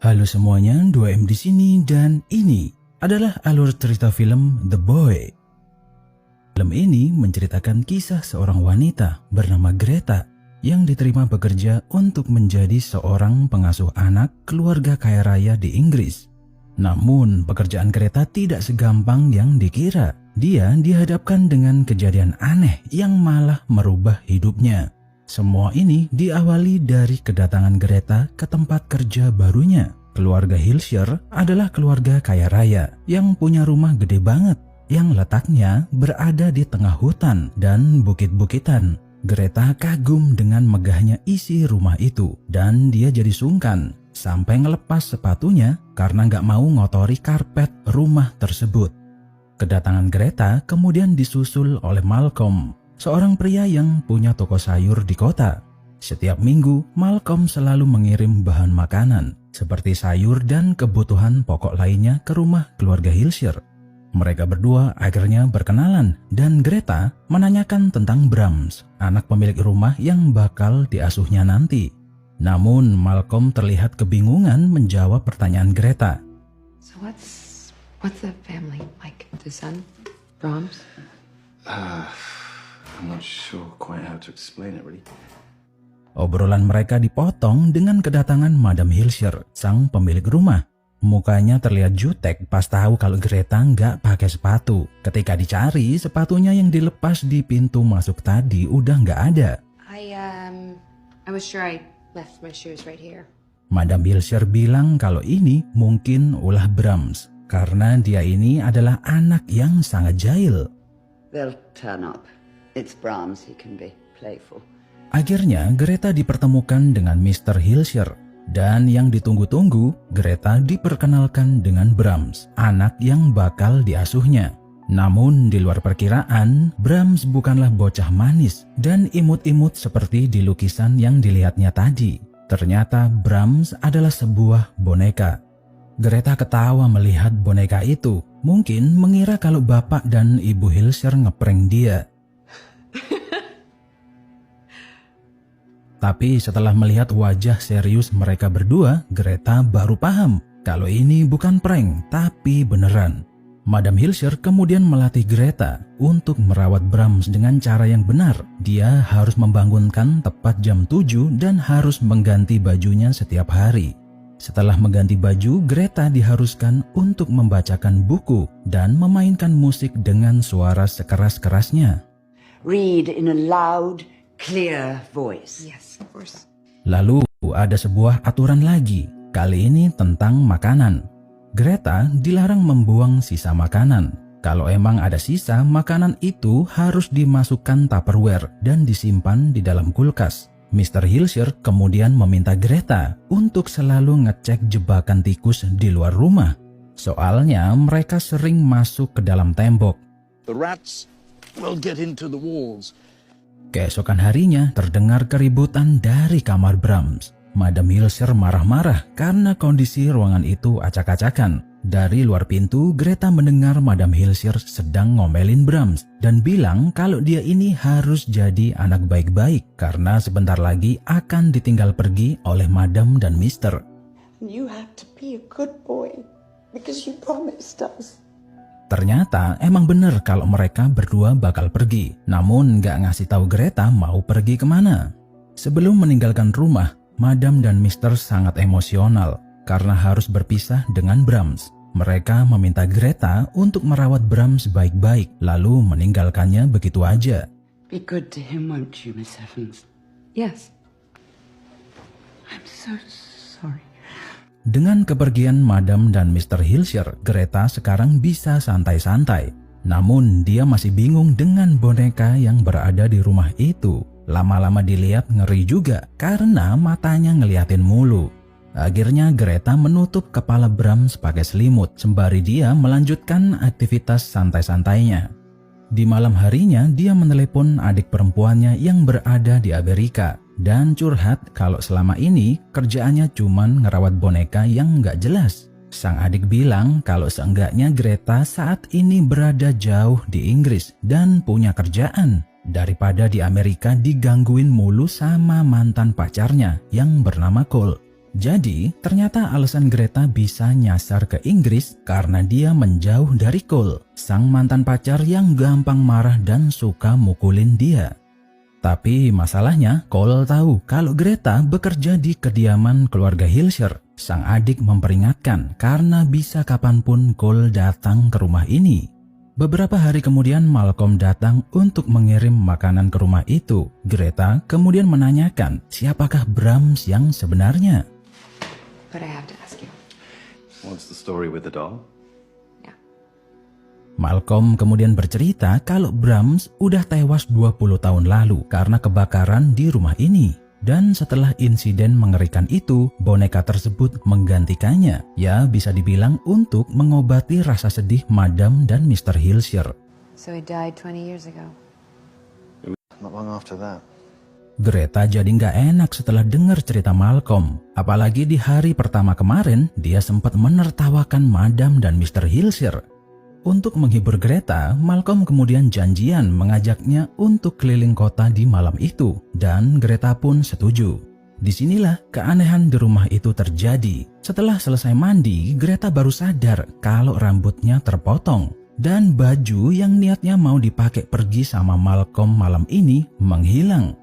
Halo semuanya, 2M di sini dan ini adalah alur cerita film The Boy. Film ini menceritakan kisah seorang wanita bernama Greta yang diterima bekerja untuk menjadi seorang pengasuh anak keluarga kaya raya di Inggris. Namun, pekerjaan Greta tidak segampang yang dikira. Dia dihadapkan dengan kejadian aneh yang malah merubah hidupnya. Semua ini diawali dari kedatangan Greta ke tempat kerja barunya. Keluarga Hilscher adalah keluarga kaya raya yang punya rumah gede banget yang letaknya berada di tengah hutan dan bukit-bukitan. Greta kagum dengan megahnya isi rumah itu dan dia jadi sungkan sampai ngelepas sepatunya karena gak mau ngotori karpet rumah tersebut. Kedatangan Greta kemudian disusul oleh Malcolm, seorang pria yang punya toko sayur di kota. Setiap minggu, Malcolm selalu mengirim bahan makanan seperti sayur dan kebutuhan pokok lainnya ke rumah keluarga Hilscher. Mereka berdua akhirnya berkenalan dan Greta menanyakan tentang Brahms, anak pemilik rumah yang bakal diasuhnya nanti. Namun Malcolm terlihat kebingungan menjawab pertanyaan Greta. So what's the family like? The son, Brahms? I'm not sure quite how to explain it really. Obrolan mereka dipotong dengan kedatangan Madam Hilscher, sang pemilik rumah. Mukanya terlihat jutek pas tahu kalau Greta nggak pakai sepatu. Ketika dicari, sepatunya yang dilepas di pintu masuk tadi udah nggak ada. I was sure I left my shoes right here. Madam Hilscher bilang kalau ini mungkin ulah Brahms, karena dia ini adalah anak yang sangat jahil. They'll turn up. It's Brahms, he can be playful. Akhirnya Greta dipertemukan dengan Mr. Hilscher. Dan yang ditunggu-tunggu, Greta diperkenalkan dengan Brahms, anak yang bakal diasuhnya. Namun di luar perkiraan, Brahms bukanlah bocah manis dan imut-imut seperti di lukisan yang dilihatnya tadi. Ternyata Brahms adalah sebuah boneka. Greta ketawa melihat boneka itu, mungkin mengira kalau bapak dan ibu Hilscher ngeprank dia. Tapi setelah melihat wajah serius mereka berdua, Greta baru paham kalau ini bukan prank, tapi beneran. Madam Hilscher kemudian melatih Greta untuk merawat Brahms dengan cara yang benar. Dia harus membangunkan tepat jam 7 dan harus mengganti bajunya setiap hari. Setelah mengganti baju, Greta diharuskan untuk membacakan buku dan memainkan musik dengan suara sekeras-kerasnya. Read in a loud, clear voice. Yes, of course. Lalu ada sebuah aturan lagi, kali ini tentang makanan. Greta dilarang membuang sisa makanan. Kalau emang ada sisa, makanan itu harus dimasukkan Tupperware dan disimpan di dalam kulkas. Mr. Hilscher kemudian meminta Greta untuk selalu ngecek jebakan tikus di luar rumah. Soalnya mereka sering masuk ke dalam tembok. The rats will get into the walls. Keesokan harinya terdengar keributan dari kamar Brahms. Madam Hilscher marah-marah karena kondisi ruangan itu acak-acakan. Dari luar pintu, Greta mendengar Madam Hilscher sedang ngomelin Brahms dan bilang kalau dia ini harus jadi anak baik-baik karena sebentar lagi akan ditinggal pergi oleh Madam dan Mister. You have to be a good boy because you promised us. Ternyata emang bener kalau mereka berdua bakal pergi, namun gak ngasih tahu Greta mau pergi kemana. Sebelum meninggalkan rumah, Madam dan Mister sangat emosional karena harus berpisah dengan Brahms. Mereka meminta Greta untuk merawat Brahms baik-baik, lalu meninggalkannya begitu aja. Be good to him, won't you, Miss Evans? Yes. I'm so sorry. Dengan kepergian Madam dan Mr. Hilscher, Greta sekarang bisa santai-santai. Namun dia masih bingung dengan boneka yang berada di rumah itu. Lama-lama dilihat ngeri juga karena matanya ngeliatin mulu. Akhirnya Greta menutup kepala Brahms pakai selimut sembari dia melanjutkan aktivitas santai-santainya. Di malam harinya dia menelepon adik perempuannya yang berada di Amerika dan curhat kalau selama ini kerjaannya cuman ngerawat boneka yang nggak jelas. Sang adik bilang kalau seenggaknya Greta saat ini berada jauh di Inggris dan punya kerjaan daripada di Amerika digangguin mulu sama mantan pacarnya yang bernama Cole. Jadi, ternyata alasan Greta bisa nyasar ke Inggris karena dia menjauh dari Cole, sang mantan pacar yang gampang marah dan suka mukulin dia. Tapi masalahnya, Cole tahu kalau Greta bekerja di kediaman keluarga Hilscher. Sang adik memperingatkan karena bisa kapanpun Cole datang ke rumah ini. Beberapa hari kemudian Malcolm datang untuk mengirim makanan ke rumah itu. Greta kemudian menanyakan siapakah Brahms yang sebenarnya. But I have to ask you. What's the story with the doll? Yeah. Malcolm kemudian bercerita kalau Brahms udah tewas 20 tahun lalu karena kebakaran di rumah ini. Dan setelah insiden mengerikan itu, boneka tersebut menggantikannya. Ya, bisa dibilang untuk mengobati rasa sedih Madam dan Mr. Hilscher. So he died 20 years ago. Not long after that. Greta jadi nggak enak setelah dengar cerita Malcolm. Apalagi di hari pertama kemarin, dia sempat menertawakan Madam dan Mr. Hilscher. Untuk menghibur Greta, Malcolm kemudian janjian mengajaknya untuk keliling kota di malam itu, dan Greta pun setuju. Disinilah keanehan di rumah itu terjadi. Setelah selesai mandi, Greta baru sadar kalau rambutnya terpotong, dan baju yang niatnya mau dipakai pergi sama Malcolm malam ini menghilang.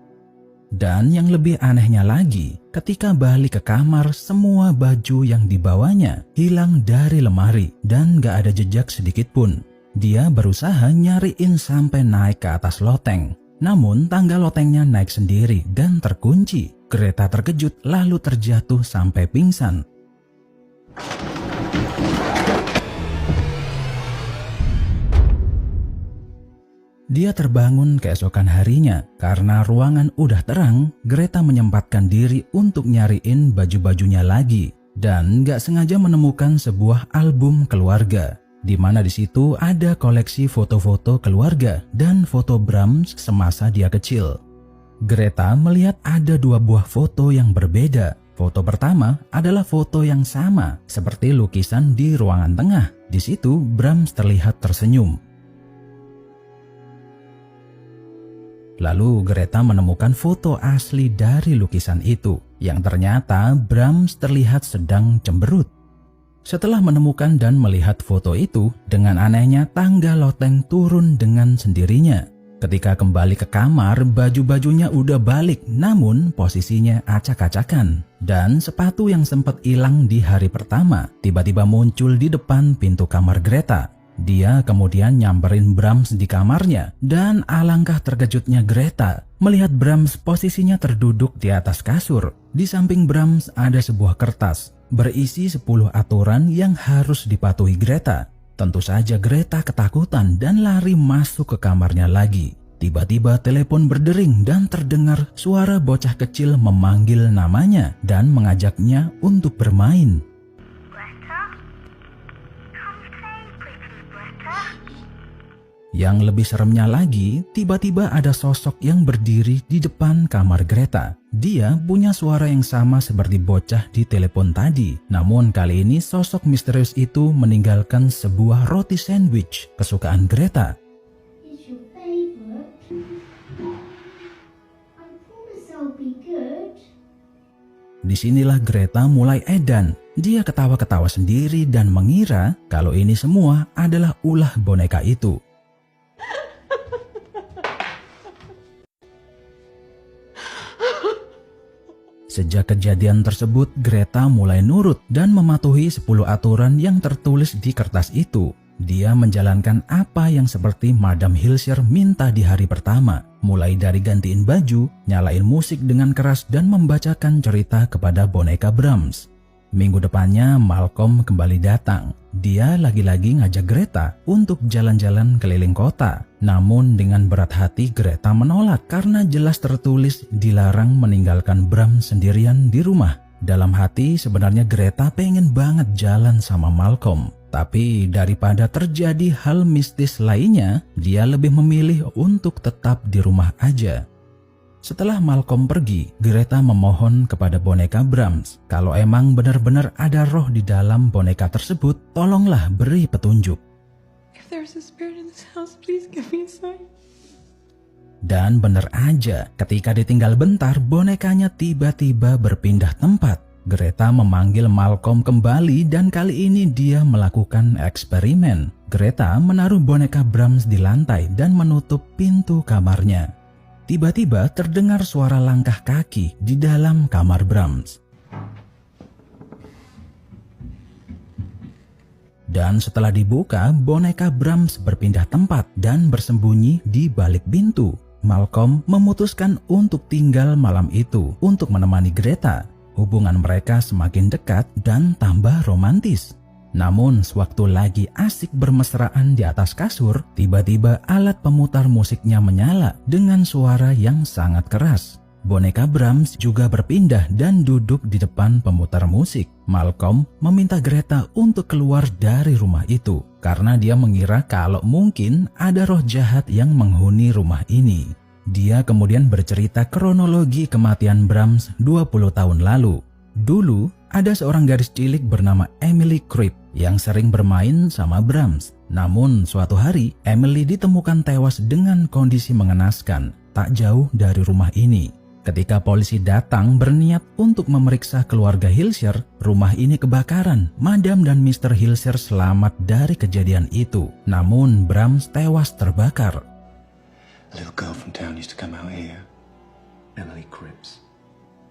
Dan yang lebih anehnya lagi, ketika balik ke kamar, semua baju yang dibawanya hilang dari lemari dan gak ada jejak sedikit pun. Dia berusaha nyariin sampai naik ke atas loteng. Namun tangga lotengnya naik sendiri dan terkunci. Greta terkejut lalu terjatuh sampai pingsan. Dia terbangun keesokan harinya. Karena ruangan udah terang, Greta menyempatkan diri untuk nyariin baju-bajunya lagi. Dan gak sengaja menemukan sebuah album keluarga, di mana di situ ada koleksi foto-foto keluarga dan foto Brahms semasa dia kecil. Greta melihat ada dua buah foto yang berbeda. Foto pertama adalah foto yang sama seperti lukisan di ruangan tengah. Di situ Brahms terlihat tersenyum. Lalu Greta menemukan foto asli dari lukisan itu, yang ternyata Brahms terlihat sedang cemberut. Setelah menemukan dan melihat foto itu, dengan anehnya tangga loteng turun dengan sendirinya. Ketika kembali ke kamar, baju-bajunya udah balik, namun posisinya acak-acakan. Dan sepatu yang sempat hilang di hari pertama, tiba-tiba muncul di depan pintu kamar Greta. Dia kemudian nyamperin Brahms di kamarnya, dan alangkah terkejutnya Greta melihat Brahms posisinya terduduk di atas kasur. Di samping Brahms ada sebuah kertas berisi 10 aturan yang harus dipatuhi Greta. Tentu saja Greta ketakutan dan lari masuk ke kamarnya lagi. Tiba-tiba telepon berdering dan terdengar suara bocah kecil memanggil namanya dan mengajaknya untuk bermain. Yang lebih seremnya lagi, tiba-tiba ada sosok yang berdiri di depan kamar Greta. Dia punya suara yang sama seperti bocah di telepon tadi. Namun kali ini sosok misterius itu meninggalkan sebuah roti sandwich kesukaan Greta. It's your favorite. I promise I'll be good. Disinilah Greta mulai edan. Dia ketawa-ketawa sendiri dan mengira kalau ini semua adalah ulah boneka itu. Sejak kejadian tersebut, Greta mulai nurut dan mematuhi 10 aturan yang tertulis di kertas itu. Dia menjalankan apa yang seperti Madam Hilscher minta di hari pertama, mulai dari gantiin baju, nyalain musik dengan keras, dan membacakan cerita kepada boneka Brahms. Minggu depannya Malcolm kembali datang. Dia lagi-lagi ngajak Greta untuk jalan-jalan keliling kota. Namun dengan berat hati Greta menolak karena jelas tertulis dilarang meninggalkan Brahms sendirian di rumah. Dalam hati sebenarnya Greta pengen banget jalan sama Malcolm. Tapi daripada terjadi hal mistis lainnya, dia lebih memilih untuk tetap di rumah aja. Setelah Malcolm pergi, Greta memohon kepada boneka Brahms, kalau emang benar-benar ada roh di dalam boneka tersebut, tolonglah beri petunjuk. If there's a spirit in this house, please give me a sign. Dan benar aja, ketika ditinggal bentar, bonekanya tiba-tiba berpindah tempat. Greta memanggil Malcolm kembali dan kali ini dia melakukan eksperimen. Greta menaruh boneka Brahms di lantai dan menutup pintu kamarnya. Tiba-tiba terdengar suara langkah kaki di dalam kamar Brahms. Dan setelah dibuka, boneka Brahms berpindah tempat dan bersembunyi di balik pintu. Malcolm memutuskan untuk tinggal malam itu untuk menemani Greta. Hubungan mereka semakin dekat dan tambah romantis. Namun sewaktu lagi asik bermesraan di atas kasur, tiba-tiba alat pemutar musiknya menyala dengan suara yang sangat keras. Boneka Brahms juga berpindah dan duduk di depan pemutar musik. Malcolm meminta Greta untuk keluar dari rumah itu karena dia mengira kalau mungkin ada roh jahat yang menghuni rumah ini. Dia kemudian bercerita kronologi kematian Brahms 20 tahun lalu. Dulu, ada seorang gadis cilik bernama Emily Cribb yang sering bermain sama Brahms. Namun, suatu hari, Emily ditemukan tewas dengan kondisi mengenaskan, tak jauh dari rumah ini. Ketika polisi datang berniat untuk memeriksa keluarga Hilscher, rumah ini kebakaran. Madam dan Mr. Hilscher selamat dari kejadian itu. Namun, Brahms tewas terbakar. A little girl from town used to come out here. Emily Cribbs.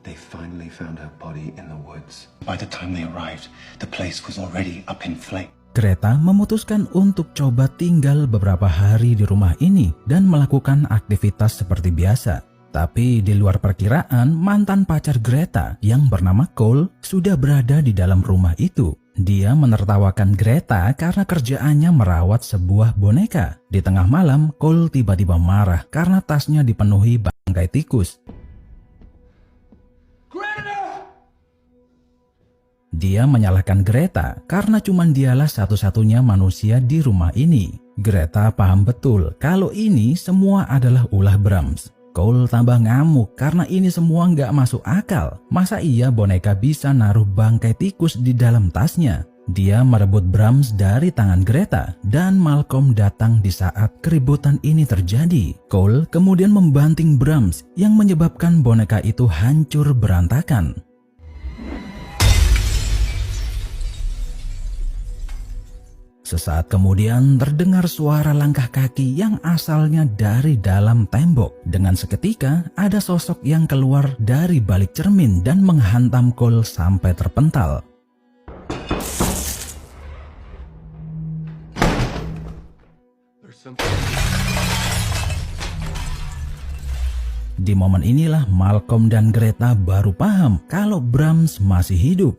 They finally found her body in the woods. By the time they arrived, the place was already up in flames. Greta memutuskan untuk coba tinggal beberapa hari di rumah ini dan melakukan aktivitas seperti biasa. Tapi di luar perkiraan, mantan pacar Greta yang bernama Cole sudah berada di dalam rumah itu. Dia menertawakan Greta karena kerjaannya merawat sebuah boneka. Di tengah malam, Cole tiba-tiba marah karena tasnya dipenuhi bangkai tikus. Dia menyalahkan Greta karena cuma dialah satu-satunya manusia di rumah ini. Greta paham betul kalau ini semua adalah ulah Brahms. Cole tambah ngamuk karena ini semua nggak masuk akal. Masa iya boneka bisa naruh bangkai tikus di dalam tasnya? Dia merebut Brahms dari tangan Greta dan Malcolm datang di saat keributan ini terjadi. Cole kemudian membanting Brahms yang menyebabkan boneka itu hancur berantakan. Sesaat kemudian terdengar suara langkah kaki yang asalnya dari dalam tembok. Dengan seketika ada sosok yang keluar dari balik cermin dan menghantam Cole sampai terpental. Di momen inilah Malcolm dan Greta baru paham kalau Brahms masih hidup.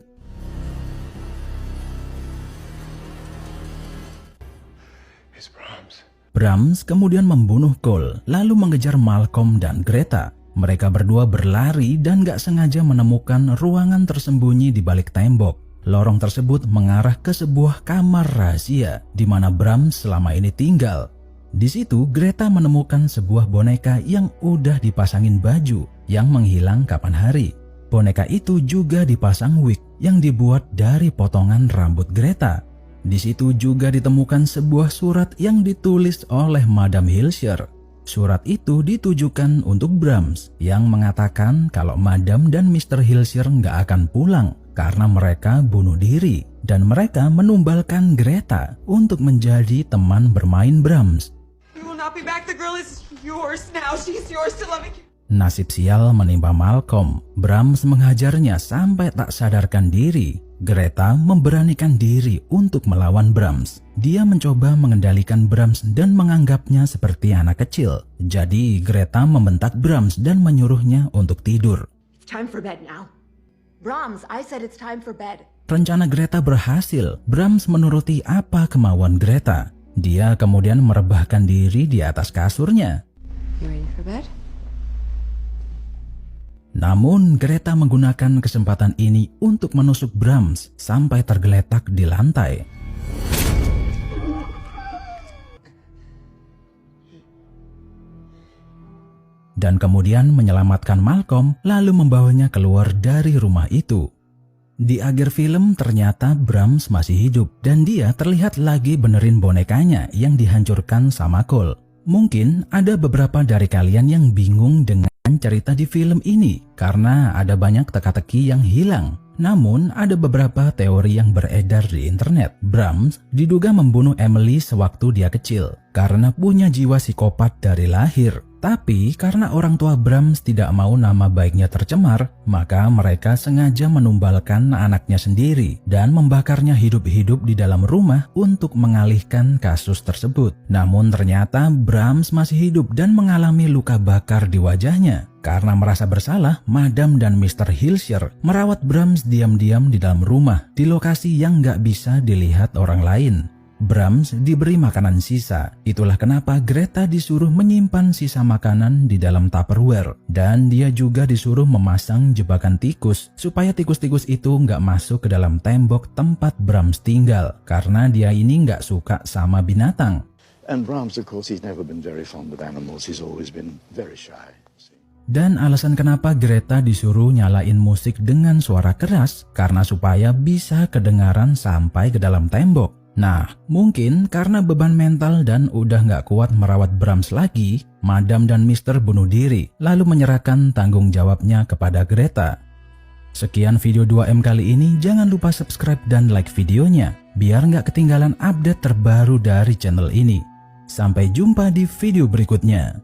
Brahms kemudian membunuh Cole, lalu mengejar Malcolm dan Greta. Mereka berdua berlari dan gak sengaja menemukan ruangan tersembunyi di balik tembok. Lorong tersebut mengarah ke sebuah kamar rahasia di mana Brahms selama ini tinggal. Di situ Greta menemukan sebuah boneka yang udah dipasangin baju yang menghilang kapan hari. Boneka itu juga dipasang wig yang dibuat dari potongan rambut Greta. Di situ juga ditemukan sebuah surat yang ditulis oleh Madam Hilscher. Surat itu ditujukan untuk Brahms yang mengatakan kalau Madam dan Mr. Hilscher nggak akan pulang karena mereka bunuh diri dan mereka menumbalkan Greta untuk menjadi teman bermain Brahms. We will not be back. The girl is yours now. She's yours to love again. Nasib sial menimpa Malcolm. Brahms menghajarnya sampai tak sadarkan diri. Greta memberanikan diri untuk melawan Brahms. Dia mencoba mengendalikan Brahms dan menganggapnya seperti anak kecil. Jadi Greta membentak Brahms dan menyuruhnya untuk tidur. It's time for bed now. Brahms, I said it's time for bed. Rencana Greta berhasil. Brahms menuruti apa kemauan Greta. Dia kemudian merebahkan diri di atas kasurnya. You ready for bed? Namun Greta menggunakan kesempatan ini untuk menusuk Brahms sampai tergeletak di lantai. Dan kemudian menyelamatkan Malcolm lalu membawanya keluar dari rumah itu. Di akhir film ternyata Brahms masih hidup dan dia terlihat lagi benerin bonekanya yang dihancurkan sama Cole. Mungkin ada beberapa dari kalian yang bingung dengan cerita di film ini karena ada banyak teka-teki yang hilang. Namun ada beberapa teori yang beredar di internet. Brahms diduga membunuh Emily sewaktu dia kecil karena punya jiwa psikopat dari lahir. Tapi karena orang tua Brahms tidak mau nama baiknya tercemar, maka mereka sengaja menumbalkan anaknya sendiri dan membakarnya hidup-hidup di dalam rumah untuk mengalihkan kasus tersebut. Namun ternyata Brahms masih hidup dan mengalami luka bakar di wajahnya. Karena merasa bersalah, Madam dan Mr. Hilscher merawat Brahms diam-diam di dalam rumah di lokasi yang nggak bisa dilihat orang lain. Brahms diberi makanan sisa. Itulah kenapa Greta disuruh menyimpan sisa makanan di dalam Tupperware. Dan dia juga disuruh memasang jebakan tikus supaya tikus-tikus itu nggak masuk ke dalam tembok tempat Brahms tinggal. Karena dia ini nggak suka sama binatang. And Brahms, of course, he's never been very fond of animals. He's always been very shy. Dan alasan kenapa Greta disuruh nyalain musik dengan suara keras karena supaya bisa kedengaran sampai ke dalam tembok. Nah, mungkin karena beban mental dan udah gak kuat merawat Brahms lagi, Madam dan Mister bunuh diri, lalu menyerahkan tanggung jawabnya kepada Greta. Sekian video 2M kali ini, jangan lupa subscribe dan like videonya, biar gak ketinggalan update terbaru dari channel ini. Sampai jumpa di video berikutnya.